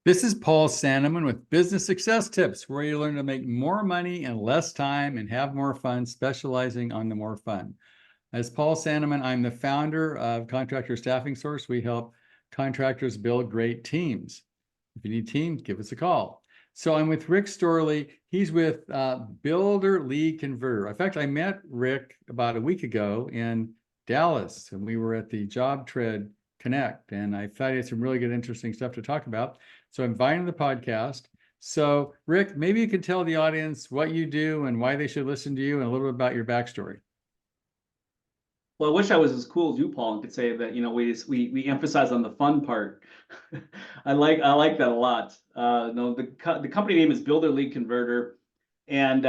This is Paul Sandeman with Business Success Tips, where you learn to make more money in less time and have more fun, specializing on the more fun. As Paul Sandeman, I'm the founder of Contractor Staffing Source. We help contractors build great teams. If you need teams, give us a call. So I'm with Rick Storlie. He's with Builder Lead Converter. In fact, I met Rick about a week ago in Dallas, and we were at the Job Tread Connect, and I thought he had some really good, interesting stuff to talk about. So I'm inviting the podcast. So Rick, maybe you can tell the audience what you do and why they should listen to you and a little bit about your backstory. Well, I wish I was as cool as you, Paul, and could say that we emphasize on the fun part. I like that a lot. No, the company name is Builder Lead Converter, and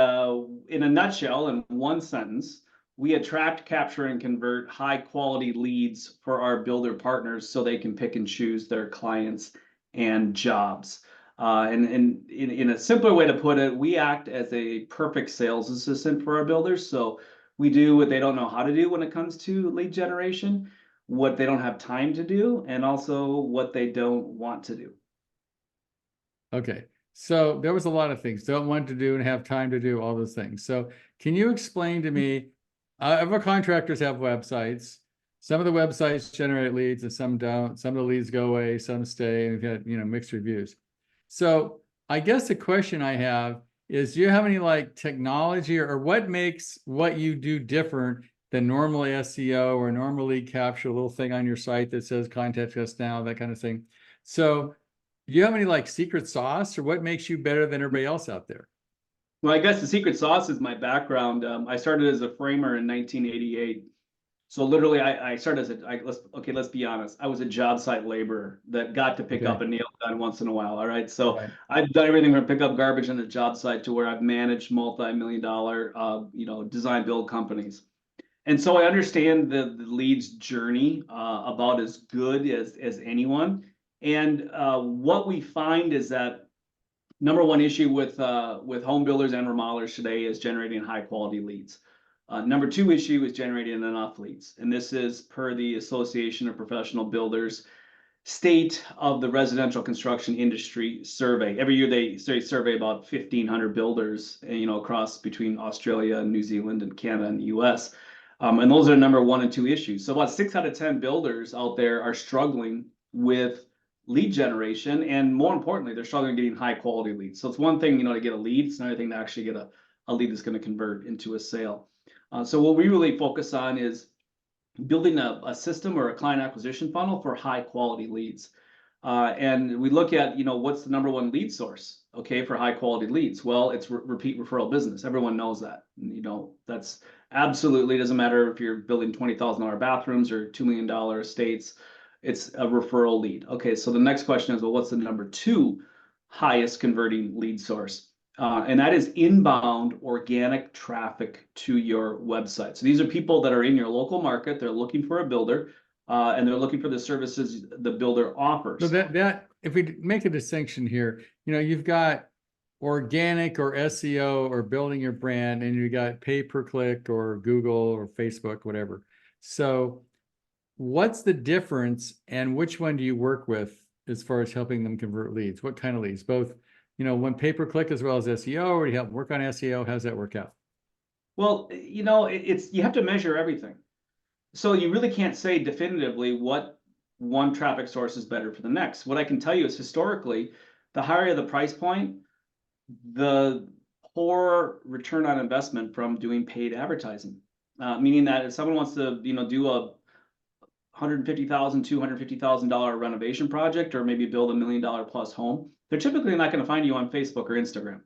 in a nutshell, in one sentence, we attract, capture, and convert high quality leads for our builder partners so they can pick and choose their clients and jobs. And in a simpler way to put it, we act as a perfect sales assistant for our builders. So we do what they don't know how to do when it comes to lead generation, what they don't have time to do, and also what they don't want to do. Okay. So there was a lot of things, don't want to do and have time to do all those things. So can you explain to me, our contractors have websites. Some of the websites generate leads and some don't. Some of the leads go away, some stay, and we've had, mixed reviews. So I guess the question I have is, do you have any like technology or what makes what you do different than normal SEO or normal lead capture, a little thing on your site that says contact us now, that kind of thing. So do you have any like secret sauce or what makes you better than everybody else out there? Well, I guess the secret sauce is my background. I started as a framer in 1988. So literally, I started as let's be honest. I was a job site laborer that got to pick up a nail gun once in a while. All right. So Right. I've done everything from pick up garbage on the job site to where I've managed multi-million-dollar, design build companies. And so I understand the leads journey about as good as anyone. And what we find is that number one issue with home builders and remodelers today is generating high quality leads. Number two issue is generating enough leads. And this is per the Association of Professional Builders State of the Residential Construction Industry survey. Every year they survey about 1,500 builders, across between Australia and New Zealand and Canada and the US. And those are number one and two issues. So about 6 out of 10 builders out there are struggling with lead generation. And more importantly, they're struggling getting high quality leads. So it's one thing, to get a lead. It's another thing to actually get a lead that's going to convert into a sale. So what we really focus on is building a system or a client acquisition funnel for high quality leads. And we look at, what's the number one lead source, okay, for high quality leads? Well, it's repeat referral business. Everyone knows that. That's absolutely doesn't matter if you're building $20,000 bathrooms or $2 million estates. It's a referral lead. Okay, so the next question is, well, what's the number two highest converting lead source? And that is inbound organic traffic to your website. So these are people that are in your local market. They're looking for a builder, and they're looking for the services the builder offers. So that if we make a distinction here, you've got organic or SEO or building your brand, and you got pay per click or Google or Facebook, whatever. So what's the difference and which one do you work with as far as helping them convert leads? What kind of leads? Both, one pay per click as well as SEO, or you help work on SEO? How's that work out? Well, you have to measure everything. So you really can't say definitively what one traffic source is better for the next. What I can tell you is historically, the higher the price point, the poor return on investment from doing paid advertising. Meaning that if someone wants to, do a $150,000, $250,000 renovation project, or maybe build $1 million plus home, they're typically not going to find you on Facebook or Instagram.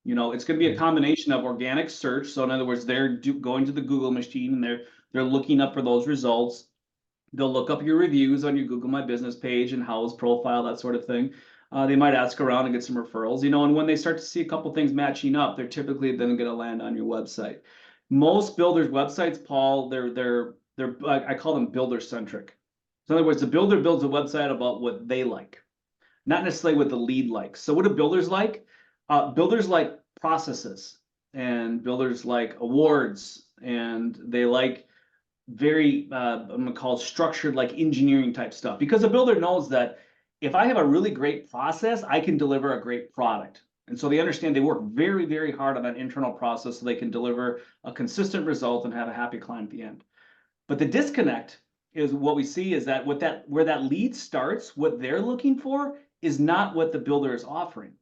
It's going to be a combination of organic search. So in other words, they're going to the Google machine and they're looking up for those results. They'll look up your reviews on your Google My Business page and house profile, that sort of thing. They might ask around and get some referrals, and when they start to see a couple things matching up, they're typically then going to land on your website. Most builders' websites, Paul, they're I call them builder centric. So in other words, the builder builds a website about what they like, not necessarily what the lead likes. So what do builders like? Builders like processes, and builders like awards, and they like very I'm gonna call it structured, like engineering type stuff, because a builder knows that if I have a really great process, I can deliver a great product. And so they understand they work very, very hard on that internal process so they can deliver a consistent result and have a happy client at the end. But the disconnect is what we see is that where that lead starts, what they're looking for is not what the builder is offering.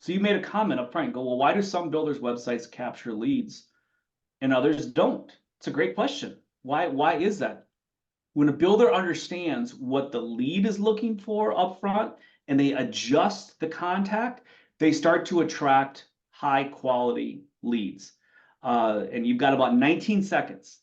So you made a comment up front, go, well, why do some builders' websites capture leads and others don't? It's a great question. Why is that? When a builder understands what the lead is looking for up front and they adjust the contact, they start to attract high quality leads. And you've got about 19 seconds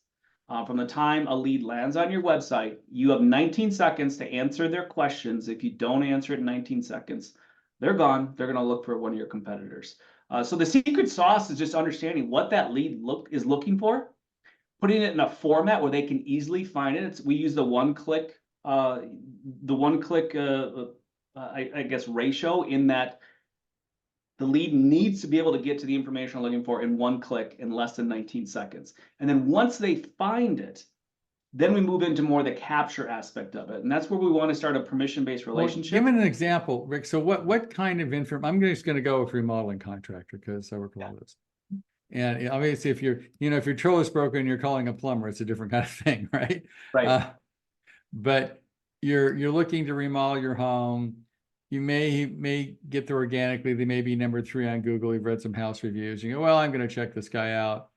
from the time a lead lands on your website. You have 19 seconds to answer their questions. If you don't answer it in 19 seconds, they're gone. They're going to look for one of your competitors. So the secret sauce is just understanding what that lead is looking for, putting it in a format where they can easily find it. We use the one-click, I guess, ratio, in that the lead needs to be able to get to the information they're looking for in one click in less than 19 seconds. And then once they find it, then we move into more the capture aspect of it. And that's where we want to start a permission-based relationship. Give me an example, Rick. So what kind of information? I'm just going to go with remodeling contractor because I work with all this. And obviously, if your toilet's broken, you're calling a plumber. It's a different kind of thing, right? Right. But you're looking to remodel your home. You may get there organically. They may be number 3 on Google. You've read some house reviews. You go, well, I'm going to check this guy out,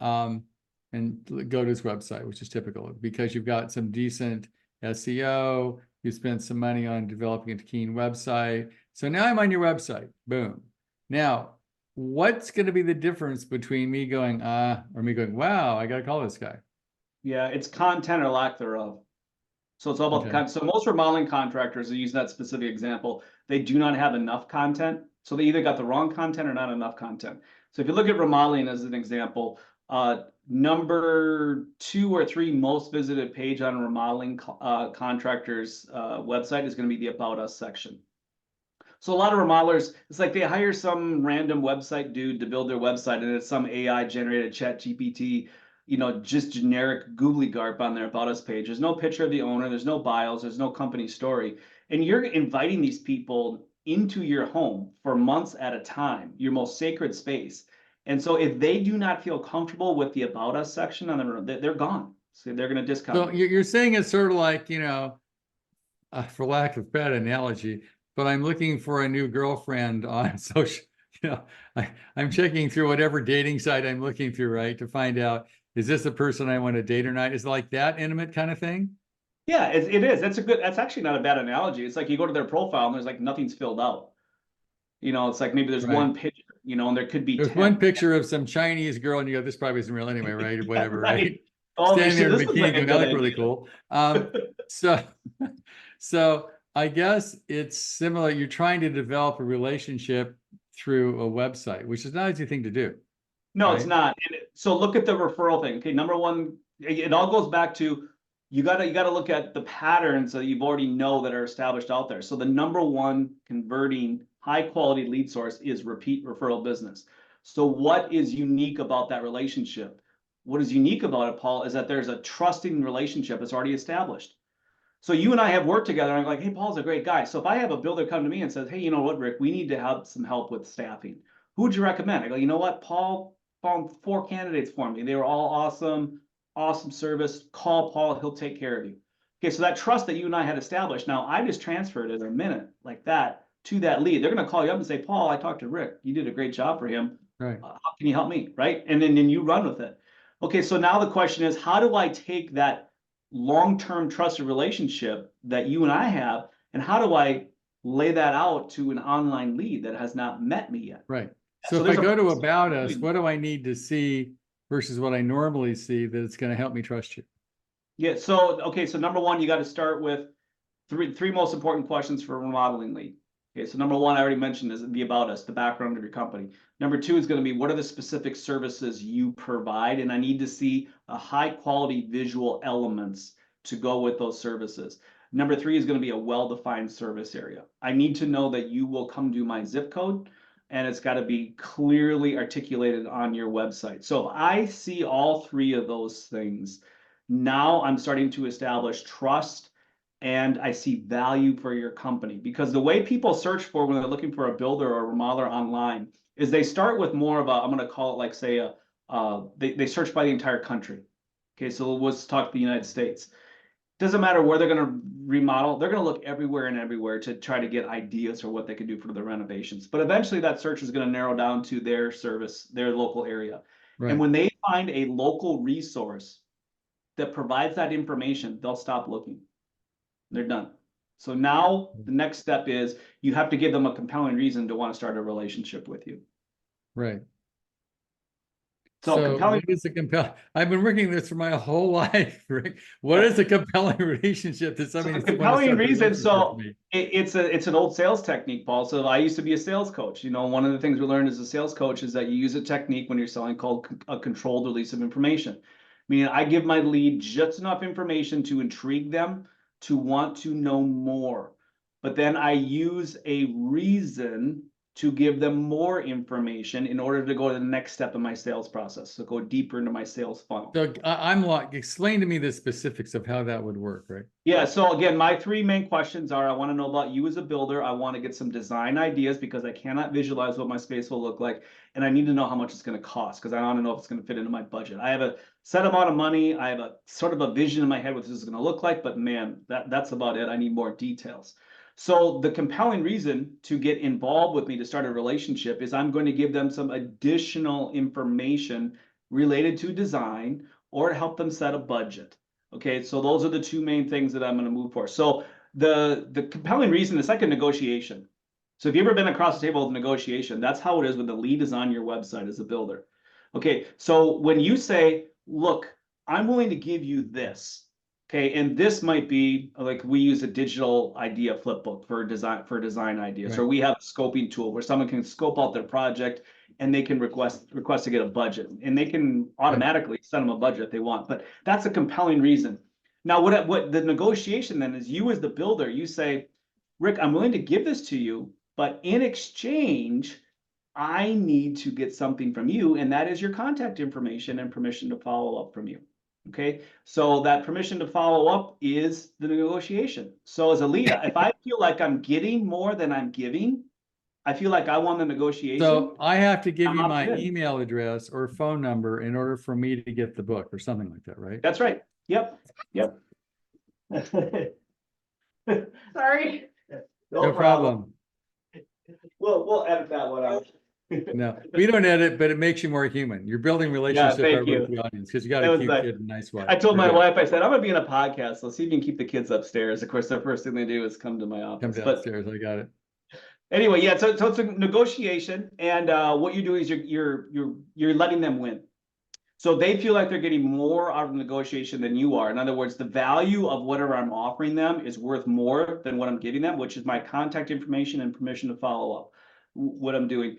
and go to his website, which is typical because you've got some decent SEO. You spent some money on developing a keen website. So now I'm on your website. Boom. Now, what's going to be the difference between me going, or me going, wow, I got to call this guy? Yeah, it's content or lack thereof. So it's all about the content. So most remodeling contractors, to use that specific example, they do not have enough content. So they either got the wrong content or not enough content. So if you look at remodeling as an example, number 2 or 3 most visited page on a remodeling contractor's website is going to be the About Us section. So a lot of remodelers, it's like they hire some random website dude to build their website, and it's some AI generated chat GPT, just generic googly garp on their About Us page. There's no picture of the owner, there's no bios, there's no company story. And you're inviting these people into your home for months at a time, your most sacred space. And so if they do not feel comfortable with the About Us section on the, they're gone. So they're going to discount. So you're saying it's sort of like, for lack of bad analogy, but I'm looking for a new girlfriend on social, I'm checking through whatever dating site I'm looking through, right, to find out, is this the person I want to date or not? Is it like that intimate kind of thing? Yeah, it is. That's actually not a bad analogy. It's like you go to their profile and there's like nothing's filled out. It's like maybe there's one picture, and there could be there's 10. one picture of some Chinese girl and you go, this probably isn't real anyway, right? Or whatever, right? Oh, Standing there in a this looks like bikini, a going, I good look really idea. cool. So I guess it's similar. You're trying to develop a relationship through a website, which is not an easy thing to do. No, right? it's not. So look at the referral thing. Okay, number one, it all goes back to you gotta look at the patterns that you've already know that are established out there. So the number one converting high quality lead source is repeat referral business. So what is unique about that relationship? What is unique about it, Paul, is that there's a trusting relationship that's already established. So you and I have worked together, and I'm like, hey, Paul's a great guy. So if I have a builder come to me and says, hey, you know what, Rick, we need to have some help with staffing. Who would you recommend? I go, you know what, Paul found 4 candidates for me. They were all awesome service. Call Paul, he'll take care of you. Okay, so that trust that you and I had established, now I just transferred it in a minute like that to that lead. They're going to call you up and say, Paul, I talked to Rick. You did a great job for him. Right. How can you help me? Right. And then you run with it. Okay, so now the question is, how do I take that long-term trusted relationship that you and I have, and how do I lay that out to an online lead that has not met me yet? Right. So if I go to About Us, what do I need to see versus what I normally see that it's going to help me trust you? Yeah. So, okay. So number one, you got to start with three most important questions for a remodeling lead. Okay. So number one, I already mentioned, is the About Us, the background of your company. Number 2 is going to be, what are the specific services you provide? And I need to see a high quality visual elements to go with those services. Number 3 is going to be a well-defined service area. I need to know that you will come to my zip code, and it's got to be clearly articulated on your website. So if I see all 3 of those things, now I'm starting to establish trust and I see value for your company. Because the way people search for when they're looking for a builder or a remodeler online is they start with more of a, I'm going to call it like, say, they search by the entire country. Okay, so let's talk to the United States. Doesn't matter where they're going to remodel, they're going to look everywhere and everywhere to try to get ideas for what they can do for the renovations. But eventually that search is going to narrow down to their service, their local area. And Right. when they find a local resource that provides that information, they'll stop looking. They're done. So now the next step is you have to give them a compelling reason to want to start a relationship with you. Right. So So compelling, what is a compelling? I've been working this for my whole life, Rick. What is a compelling relationship that so somebody the wants to start compelling a reason. relationship So with me? it's an old sales technique, Paul. So I used to be a sales coach. You know, one of the things we learned as a sales coach is that you use a technique when you're selling called a controlled release of information. Meaning I give my lead just enough information to intrigue them to want to know more. But then I use a reason to give them more information in order to go to the next step in my sales process. So go deeper into my sales funnel. So I'm like, explain to me the specifics of how that would work, right? Yeah, so again, my three main questions are, I want to know about you as a builder. I want to get some design ideas because I cannot visualize what my space will look like. And I need to know how much it's going to cost because I want to know if it's going to fit into my budget. I have a set amount of money. I have a sort of a vision in my head what this is going to look like, but man, that's about it. I need more details. So the compelling reason to get involved with me to start a relationship is I'm going to give them some additional information related to design or help them set a budget. Okay, so those are the two main things that I'm going to move for. So the compelling reason is like a negotiation. So if you've ever been across the table with negotiation, that's how it is when the lead is on your website as a builder. Okay, so when you say, look, I'm willing to give you this. Okay, and this might be like we use a digital idea flip book for design ideas, Right. or we have a scoping tool where someone can scope out their project and they can request to get a budget, and they can automatically send them a budget if they want. But that's a compelling reason. Now, what the negotiation then is, you as the builder, you say, Rick, I'm willing to give this to you, but in exchange, I need to get something from you, and that is your contact information and permission to follow up from you. Okay, so that permission to follow up is the negotiation. So as a lead, if I feel like I'm getting more than I'm giving, I feel like I won the negotiation. So I have to give I'm you my opted in. email address or phone number in order for me to get the book or something like that, right? That's right. Yep. Sorry. No problem. We'll edit that one out. No, we don't edit, but it makes you more human. You're building relationship thank over you. with the audience because you got That a was cute nice. kid and nice wife. I told You're my good. wife, I said, I'm gonna be in a podcast. Let's see if you can keep the kids upstairs. Of course, the first thing they do is come to my Come office. But downstairs. I got it. anyway, yeah. So it's a negotiation, and what you're doing is you're letting them win. So they feel like they're getting more out of the negotiation than you are. In other words, the value of whatever I'm offering them is worth more than what I'm giving them, which is my contact information and permission to follow up. What I'm doing,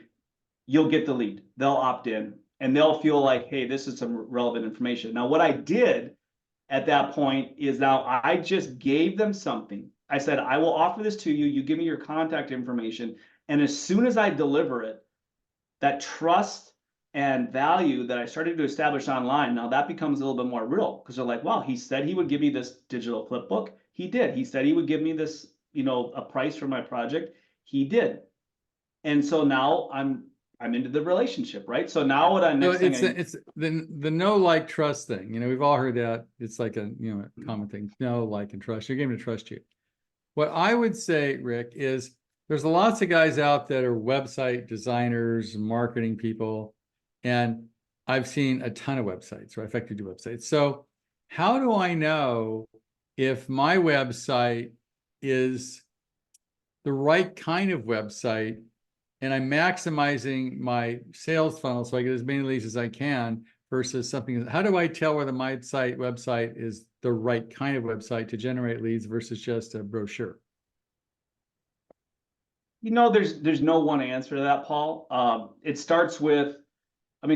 you'll get the lead. They'll opt in and they'll feel like, hey, this is some relevant information. Now, what I did at that point is now I just gave them something. I said, I will offer this to you. You give me your contact information. And as soon as I deliver it, that trust and value that I started to establish online, now that becomes a little bit more real because they're like, wow, he said he would give me this digital flip book. He did. He said he would give me this, a price for my project. He did. And so now I'm into the relationship, right? So now what I So next thing it's the know, like, trust thing. We've all heard that. It's like a common thing. Know, like, and trust. You're getting to trust you. What I would say, Rick, is there's lots of guys out that are website designers, marketing people, and I've seen a ton of websites, right? In fact, you do websites. So how do I know if my website is the right kind of website and I'm maximizing my sales funnel so I get as many leads as I can versus something? How do I tell whether my website is the right kind of website to generate leads versus just a brochure? there's no one answer to that, Paul. It starts with,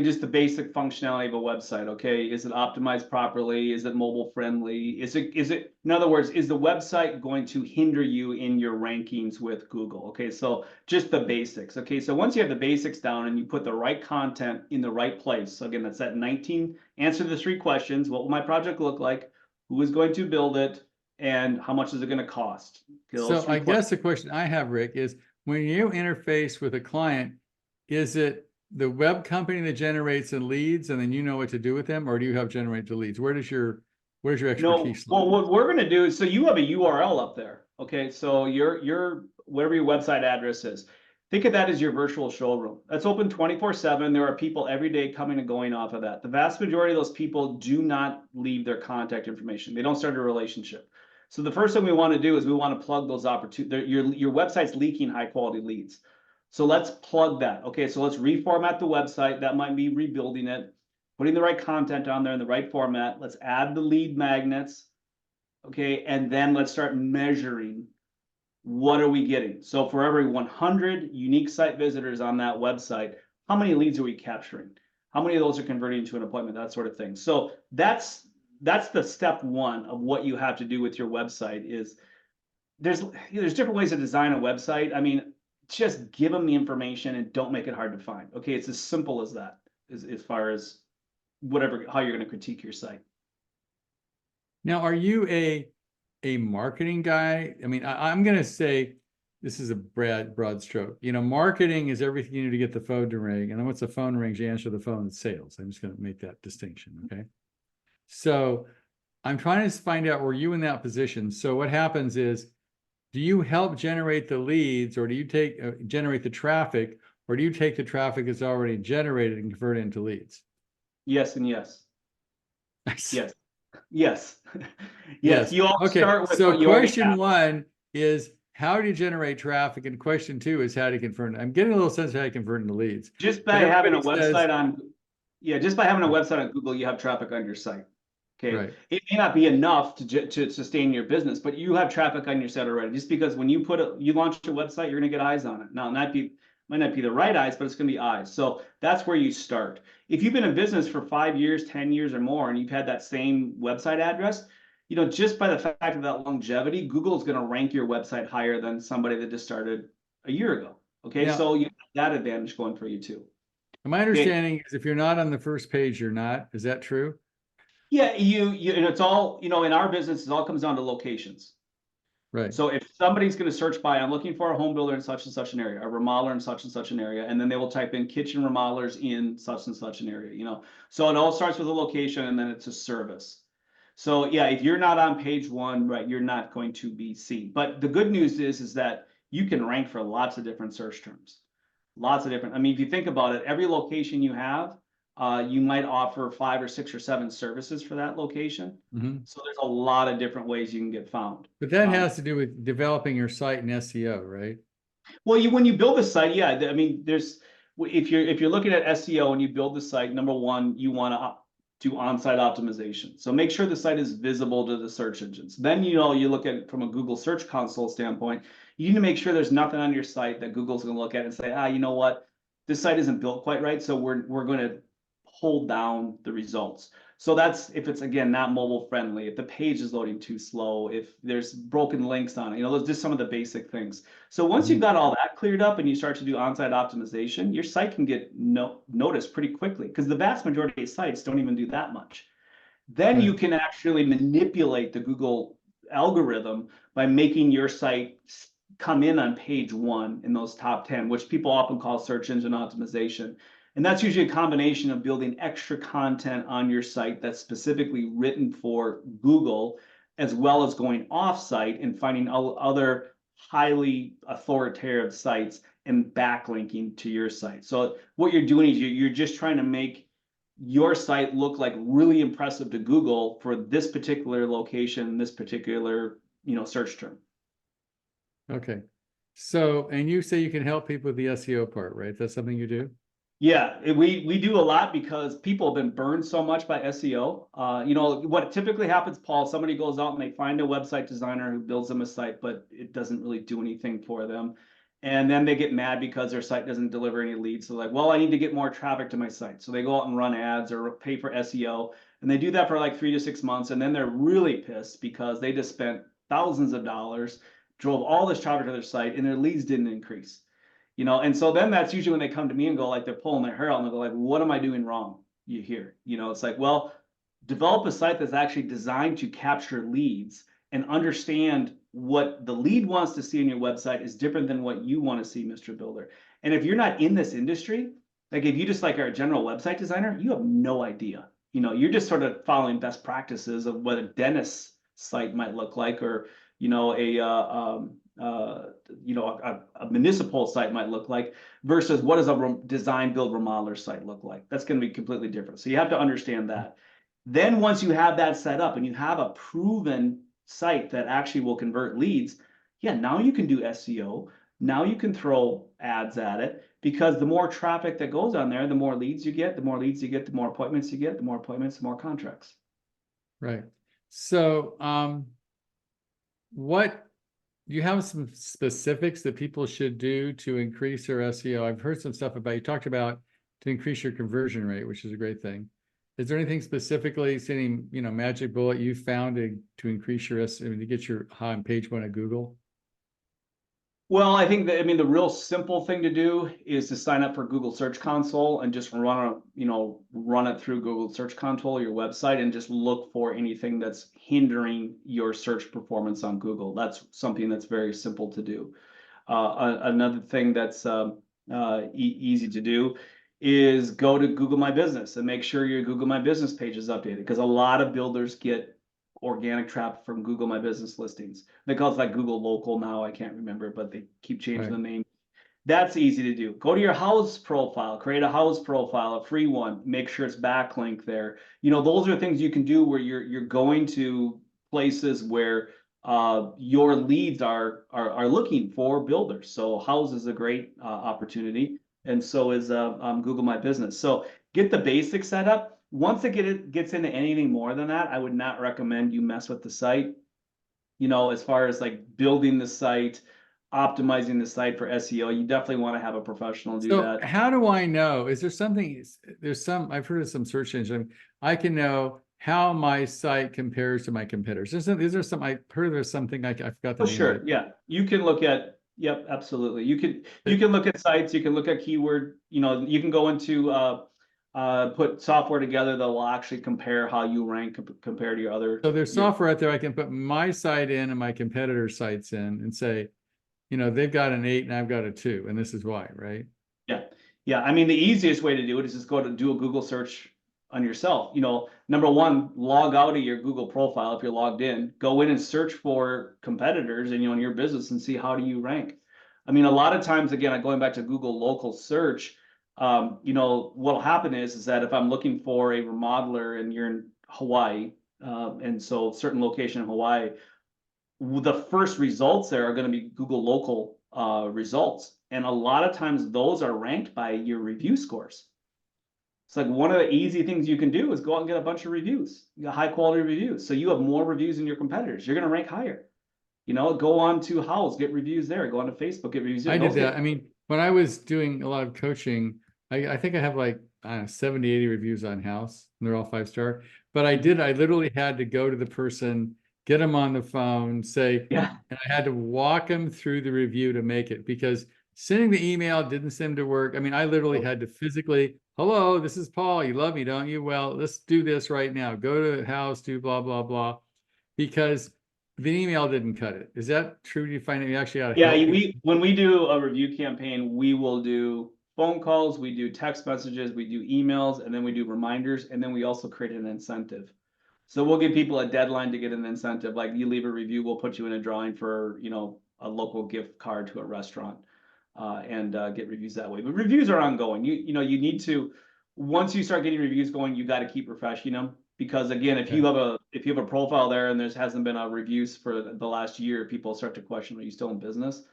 just the basic functionality of a website. Okay, is it optimized properly? Is it mobile friendly? Is it, in other words, is the website going to hinder you in your rankings with Google? Okay, so just the basics. Okay, so once you have the basics down and you put the right content in the right place, so again, that's that 19, answer the 3 questions. What will my project look like? Who is going to build it? and how much is it going to cost? So I guess the question I have, Rick, is when you interface with a client, is it the web company that generates the leads and then you know what to do with them, or do you have generate the leads? Where's your No, expertise? well, what we're going to do is, so you have a URL up there. Okay. So your whatever your website address is, think of that as your virtual showroom. That's open 24/7. There are people every day coming and going off of that. The vast majority of those people do not leave their contact information. They don't start a relationship. So the first thing we want to do is we want to plug those opportunities. Your website's leaking high quality leads. So let's plug that. Okay. So let's reformat the website. That might be rebuilding it, putting the right content on there in the right format. Let's add the lead magnets. Okay. And then let's start measuring what are we getting. So for every 100 unique site visitors on that website, how many leads are we capturing? How many of those are converting to an appointment? That sort of thing. So that's the step one of what you have to do with your website. Is there's different ways to design a website. I mean, just give them the information and don't make it hard to find. Okay. It's as simple as that, as far as how you're going to critique your site. Now, are you a marketing guy? I mean, I'm going to say this is a broad stroke. You know, marketing is everything you need to get the phone to ring. And then once the phone rings, you answer the phone, it's sales. I'm just going to make that distinction. Okay. So I'm trying to find out where you in that position. So what happens is, do you help generate the leads, or do you generate the traffic, or do you take the traffic that's already generated and convert it into leads? Yes and yes. Yes. Yes. Yes. You all start with so what you question one is, how do you generate traffic? And question two is, how do you convert it? I'm getting a little sense of how you convert into leads. Just by having a website on Google, you have traffic on your site. Okay. Right. It may not be enough to sustain your business, but you have traffic on your site already. Just because when you launch your website, you're going to get eyes on it. Now, might not be the right eyes, but it's going to be eyes. So that's where you start. If you've been in business for 5 years, 10 years or more, and you've had that same website address, you know, just by the fact of that longevity, Google is going to rank your website higher than somebody that just started a year ago. Okay. Now, so you have that advantage going for you too. My understanding is if you're not on the first page, you're not. Is that true? Yeah, and it's all, you know, in our business, it all comes down to locations. Right. So if somebody's going to search by, I'm looking for a home builder in such and such an area, a remodeler in such and such an area, and then they will type in kitchen remodelers in such and such an area, you know. So it all starts with a location and then it's a service. So yeah, if you're not on page one, right, you're not going to be seen. But the good news is that you can rank for lots of different search terms. Lots of different, I mean, if you think about it, every location you have, you might offer 5 or 6 or 7 services for that location. So there's a lot of different ways you can get found. But that has to do with developing your site and SEO, right? Well, when you build a site, yeah, I mean, if you're looking at SEO and you build the site, number one, you want to do on-site optimization. So make sure the site is visible to the search engines. Then, you know, you look at it from a Google Search Console standpoint, you need to make sure there's nothing on your site that Google's going to look at and say, you know what, this site isn't built quite right, so we're going to hold down the results. So that's if it's, again, not mobile friendly, if the page is loading too slow, if there's broken links on it, you know, those just some of the basic things. So once you've got all that cleared up and you start to do on-site optimization, your site can get noticed pretty quickly, because the vast majority of sites don't even do that much. Then you can actually manipulate the Google algorithm by making your site come in on page 1 in those top 10, which people often call search engine optimization. And that's usually a combination of building extra content on your site that's specifically written for Google, as well as going off-site and finding other highly authoritative sites and backlinking to your site. So what you're doing is you're just trying to make your site look like really impressive to Google for this particular location, this particular, you know, search term. Okay. So, and you say you can help people with the SEO part, right? That's something you do? Yeah, we do a lot because people have been burned so much by SEO. You know, what typically happens, Paul, somebody goes out and they find a website designer who builds them a site, but it doesn't really do anything for them. And then they get mad because their site doesn't deliver any leads. So like, well, I need to get more traffic to my site. So they go out and run ads or pay for SEO. And they do that for like 3 to 6 months. And then they're really pissed because they just spent thousands of dollars, drove all this traffic to their site, and their leads didn't increase. You know, and so then that's usually when they come to me and go like, they're pulling their hair out and they go like, what am I doing wrong? You hear, you know, it's like, well, develop a site that's actually designed to capture leads and understand what the lead wants to see on your website is different than what you want to see, Mr. Builder. And if you're not in this industry, like if you just like are a general website designer, you have no idea. You're just sort of following best practices of what a dentist's site might look like, or a municipal site might look like, versus what does a design build remodeler site look like. That's going to be completely different. So you have to understand that. Then once you have that set up and you have a proven site that actually will convert leads, yeah, now you can do SEO. Now you can throw ads at it, because the more traffic that goes on there, the more leads you get, the more leads you get, the more appointments you get, the more appointments, the more contracts. Right. So, what you have some specifics that people should do to increase their SEO? I've heard some stuff about, you talked about to increase your conversion rate, which is a great thing. Is there anything specifically, any, magic bullet you found to increase your SEO, to get your high on page one of Google? Well, I think that, the real simple thing to do is to sign up for Google Search Console and just run it through Google Search Console, your website, and just look for anything that's hindering your search performance on Google. That's something that's very simple to do. Another thing that's easy to do is go to Google My Business and make sure your Google My Business page is updated, because a lot of builders get organic traffic from Google My Business listings. They call it like Google Local now, I can't remember, but they keep changing the name. That's easy to do. Go to your house profile, create a house profile, a free one, make sure it's backlink there. Those are things you can do where you're going to places where your leads are looking for builders. So house is a great opportunity, and so is Google My Business. So get the basics set up. Once it gets into anything more than that, I would not recommend you mess with the site. As far as like building the site, optimizing the site for SEO, you definitely want to have a professional do that. How do I know? Is there something, I've heard of some search engine, I can know how my site compares to my competitors. Is there some, I heard there's something, I forgot the name of it. Yeah. You can look at, yep, absolutely. You can look at sites, you can look at keyword, you can go into, put software together that will actually compare how you rank compared to your other. So there's software out there, I can put my site in and my competitor sites in and say, they've got an 8 and I've got a 2, and this is why, right? Yeah. Yeah. The easiest way to do it is just go to do a Google search on yourself. Number one, log out of your Google profile if you're logged in, go in and search for competitors and in your business and see how do you rank. A lot of times, again, going back to Google local search, what'll happen is that if I'm looking for a remodeler and you're in Hawaii, and so certain location in Hawaii, the first results there are going to be Google local results. And a lot of times those are ranked by your review scores. It's like one of the easy things you can do is go out and get a bunch of reviews, high quality reviews. So you have more reviews than your competitors. You're going to rank higher. Go on to House, get reviews there. Go on to Facebook, get reviews there. I did that. When I was doing a lot of coaching, I think I have like 70, 80 reviews on House, and they're all 5-star. But I literally had to go to the person, get them on the phone, say, yeah, and I had to walk them through the review to make it, because sending the email didn't seem to work. I literally had to physically, hello, this is Paul. You love me, don't you? Well, let's do this right now. Go to House, do blah, blah, blah, because the email didn't cut it. Is that true? Do you find that you actually ought to help when we do a review campaign, we will do phone calls, we do text messages, we do emails, and then we do reminders, and then we also create an incentive. So we'll give people a deadline to get an incentive. Like you leave a review, we'll put you in a drawing for, a local gift card to a restaurant, and get reviews that way. But reviews are ongoing. You need to, once you start getting reviews going, you got to keep refreshing them, because again, if you have a profile there and there hasn't been a reviews for the last year, people start to question, are you still in business?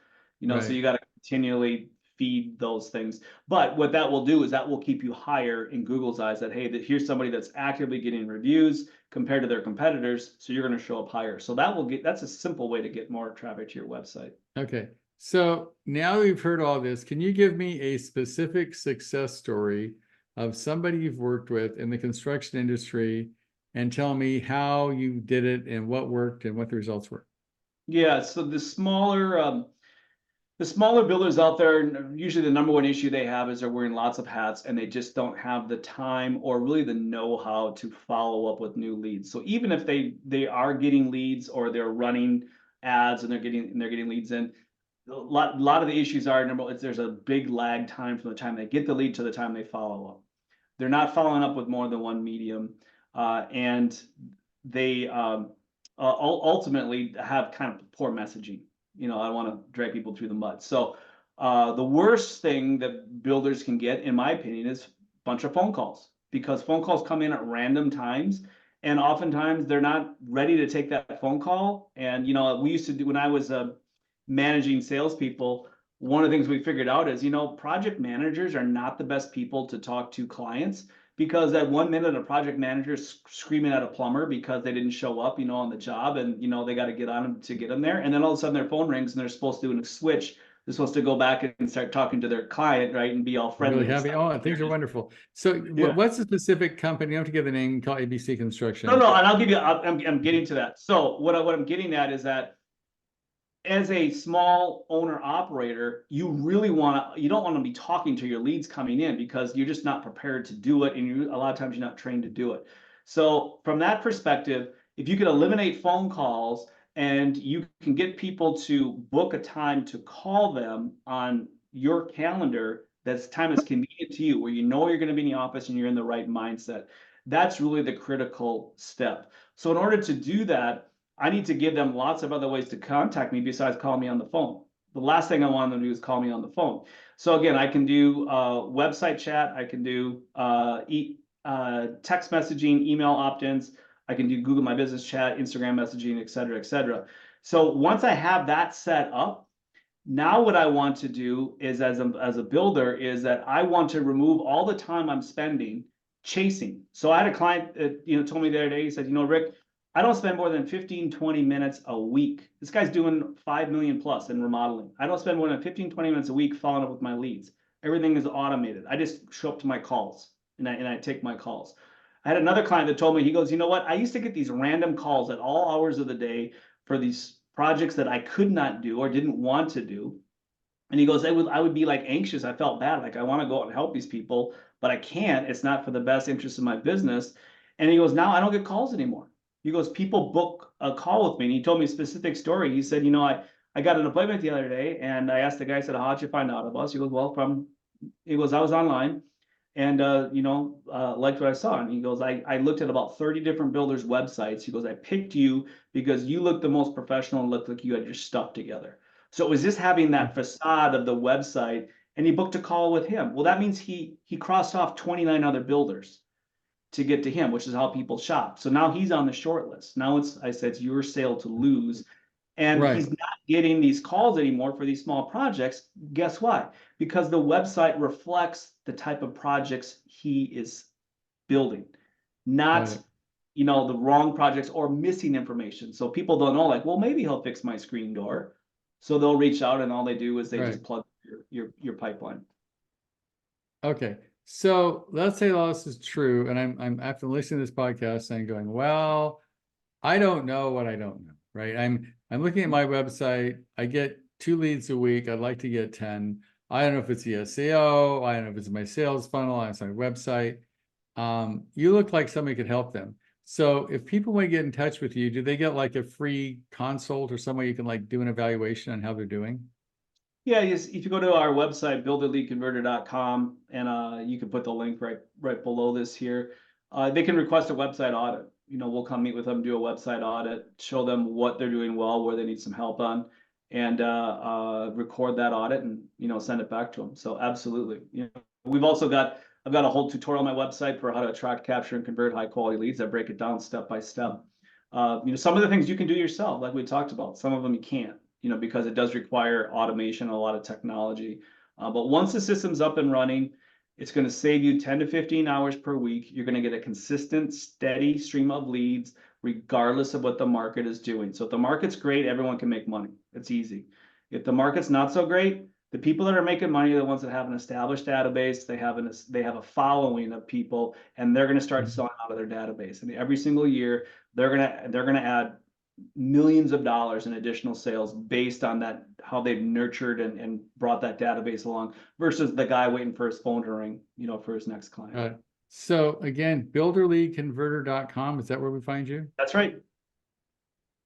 So you got to continually feed those things. But what that will do is that will keep you higher in Google's eyes, that, hey, here's somebody that's actively getting reviews compared to their competitors. So you're going to show up higher. So that's a simple way to get more traffic to your website. Okay. So now we've heard all this, can you give me a specific success story of somebody you've worked with in the construction industry and tell me how you did it and what worked and what the results were? Yeah. So the smaller, The smaller builders out there, usually the number one issue they have is they're wearing lots of hats and they just don't have the time or really the know-how to follow up with new leads. So even if they are getting leads or they're running ads and they're getting leads in, a lot of the issues are there's a big lag time from the time they get the lead to the time they follow up. They're not following up with more than one medium, and they ultimately have kind of poor messaging. I don't want to drag people through the mud. So the worst thing that builders can get, in my opinion, is a bunch of phone calls, because phone calls come in at random times, and oftentimes they're not ready to take that phone call. And we used to do, when I was managing salespeople, one of the things we figured out is, project managers are not the best people to talk to clients, because at 1 minute a project manager's screaming at a plumber because they didn't show up, on the job, and they got to get on them to get them there. And then all of a sudden their phone rings and they're supposed to do a switch. They're supposed to go back and start talking to their client, right, and be all friendly. Really happy. Oh, things are wonderful. So Yeah. what's the specific company? You don't have to give the name, call ABC Construction. No, and I'll give you, I'm getting to that. So what I'm getting at is that as a small owner operator, you don't want to be talking to your leads coming in, because you're just not prepared to do it. And a lot of times you're not trained to do it. So from that perspective, if you can eliminate phone calls and you can get people to book a time to call them on your calendar, that's time is convenient to you, where you're going to be in the office and you're in the right mindset. That's really the critical step. So in order to do that, I need to give them lots of other ways to contact me besides calling me on the phone. The last thing I want them to do is call me on the phone. So again, I can do website chat. I can do text messaging, email opt-ins. I can do Google My Business chat, Instagram messaging, et cetera, et cetera. So once I have that set up, now what I want to do is, as a builder, is that I want to remove all the time I'm spending chasing. So I had a client that told me the other day, he said, Rick, I don't spend more than 15, 20 minutes a week. This guy's doing 5 million plus in remodeling. I don't spend more than 15, 20 minutes a week following up with my leads. Everything is automated. I just show up to my calls and I take my calls. I had another client that told me, he goes, you know what? I used to get these random calls at all hours of the day for these projects that I could not do or didn't want to do. And he goes, I would be like anxious. I felt bad. Like, I want to go out and help these people, but I can't. It's not for the best interest of my business. And he goes, now I don't get calls anymore. He goes, people book a call with me. And he told me a specific story. He said, I got an appointment the other day, and I asked the guy, I said, how'd you find out about us? He goes, I was online and, liked what I saw. And he goes, I looked at about 30 different builders' websites. He goes, I picked you because you looked the most professional and looked like you had your stuff together. So it was just having that facade of the website, and he booked a call with him. Well, that means he crossed off 29 other builders to get to him, which is how people shop. So now he's on the short list. Now it's your sale to lose. And Right. He's not getting these calls anymore for these small projects. Guess why? Because the website reflects the type of projects he is building, not the wrong projects or missing information. So people don't know, like, well, maybe he'll fix my screen door. So they'll reach out, and all they do is they just plug your pipeline. Okay. So let's say all this is true, and I'm after listening to this podcast and going, well, I don't know what I don't know, right? I'm looking at my website. I get 2 leads a week. I'd like to get 10. I don't know if it's the SEO. I don't know if it's my sales funnel. I'm on my website. You look like somebody could help them. So if people want to get in touch with you, do they get like a free consult or some way you can like do an evaluation on how they're doing? Yeah, if you go to our website, builderleadconverter.com, and you can put the link right below this here. They can request a website audit. We'll come meet with them, do a website audit, show them what they're doing well, where they need some help on, and record that audit and send it back to them. So absolutely. I've got a whole tutorial on my website for how to attract, capture, and convert high quality leads. I break it down step by step. Some of the things you can do yourself, like we talked about. Some of them you can't. Because it does require automation and a lot of technology. But once the system's up and running, it's going to save you 10 to 15 hours per week. You're going to get a consistent, steady stream of leads, regardless of what the market is doing. So if the market's great, everyone can make money. It's easy. If the market's not so great, the people that are making money are the ones that have an established database. They have a following of people, and they're going to start selling out of their database. And every single year, they're going to add millions of dollars in additional sales based on that, how they've nurtured and brought that database along versus the guy waiting for his phone to ring, you know, for his next client. So again, builderleadconverter.com, is that where we find you? That's right.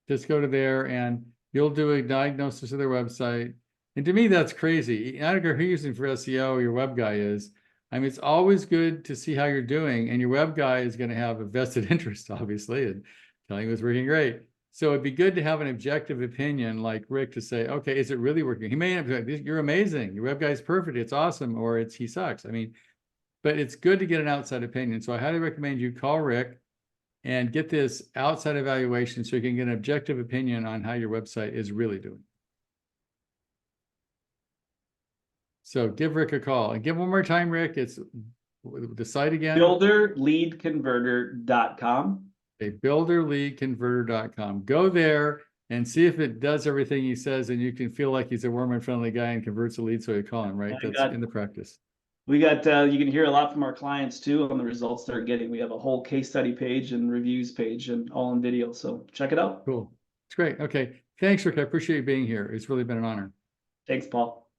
Just go to there and you'll do a diagnosis of their website. And to me, that's crazy. I don't care who you're using for SEO or your web guy is. I mean, it's always good to see how you're doing, and your web guy is going to have a vested interest, obviously, and telling you it's working great. So it'd be good to have an objective opinion like Rick to say, okay, is it really working? He may have said, you're amazing. Your web guy's perfect. It's awesome. Or it's, he sucks. I mean, but it's good to get an outside opinion. So I highly recommend you call Rick and get this outside evaluation so you can get an objective opinion on how your website is really doing. So give Rick a call and give one more time, Rick. It's the site again. Builderleadconverter.com. Okay, builderleadconverter.com. Go there and see if it does everything he says, and you can feel like he's a warm and friendly guy and converts a lead, so you call him, right? That's in the practice. We got, you can hear a lot from our clients too on the results they're getting. We have a whole case study page and reviews page and all in video. So check it out. Cool. It's great. Okay. Thanks, Rick. I appreciate you being here. It's really been an honor. Thanks, Paul.